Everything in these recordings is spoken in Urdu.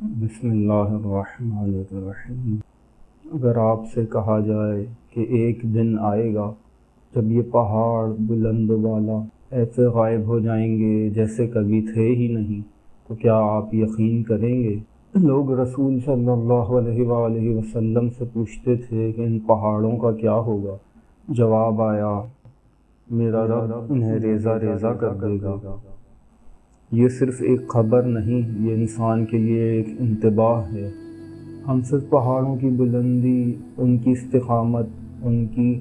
بسم اللہ الرحمن الرحیم۔ اگر آپ سے کہا جائے کہ ایک دن آئے گا جب یہ پہاڑ بلند و بالا ایسے غائب ہو جائیں گے جیسے کبھی تھے ہی نہیں، تو کیا آپ یقین کریں گے؟ لوگ رسول صلی اللہ علیہ وآلہ وسلم سے پوچھتے تھے کہ ان پہاڑوں کا کیا ہوگا؟ جواب آیا، میرا رب انہیں ریزہ ریزہ کر دے گا۔ یہ صرف ایک خبر نہیں، یہ انسان کے لیے ایک انتباہ ہے۔ ہم صرف پہاڑوں کی بلندی، ان کی استقامت، ان کی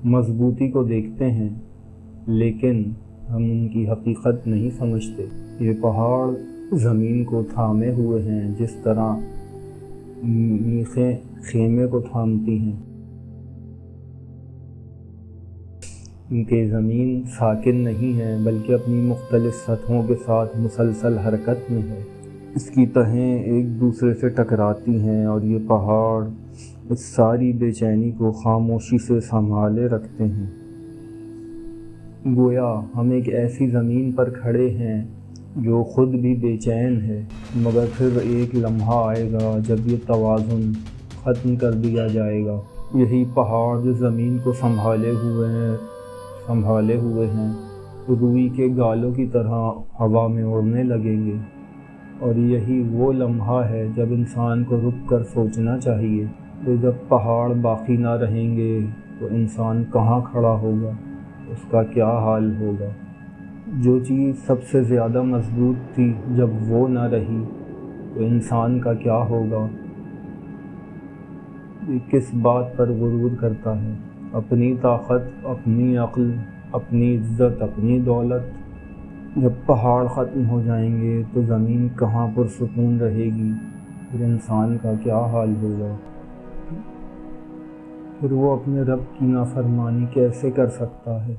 مضبوطی کو دیکھتے ہیں، لیکن ہم ان کی حقیقت نہیں سمجھتے۔ یہ پہاڑ زمین کو تھامے ہوئے ہیں جس طرح میخیں خیمے کو تھامتی ہیں۔ ان کی زمین ساکن نہیں ہے بلکہ اپنی مختلف سطحوں کے ساتھ مسلسل حرکت میں ہے۔ اس کی تہیں ایک دوسرے سے ٹکراتی ہیں اور یہ پہاڑ اس ساری بے چینی کو خاموشی سے سنبھالے رکھتے ہیں۔ گویا ہم ایک ایسی زمین پر کھڑے ہیں جو خود بھی بے چین ہے، مگر پھر ایک لمحہ آئے گا جب یہ توازن ختم کر دیا جائے گا۔ یہی پہاڑ جو زمین کو سنبھالے ہوئے ہیں روئی کے گالوں کی طرح ہوا میں اڑنے لگیں گے، اور یہی وہ لمحہ ہے جب انسان کو رک کر سوچنا چاہیے کہ جب پہاڑ باقی نہ رہیں گے تو انسان کہاں کھڑا ہوگا، اس کا کیا حال ہوگا؟ جو چیز سب سے زیادہ مضبوط تھی جب وہ نہ رہی تو انسان کا کیا ہوگا؟ یہ کس بات پر غرور کرتا ہے؟ اپنی طاقت، اپنی عقل، اپنی عزت، اپنی دولت۔ جب پہاڑ ختم ہو جائیں گے تو زمین کہاں پرسکون رہے گی؟ پھر انسان کا کیا حال ہوگا؟ پھر وہ اپنے رب کی نافرمانی کیسے کر سکتا ہے؟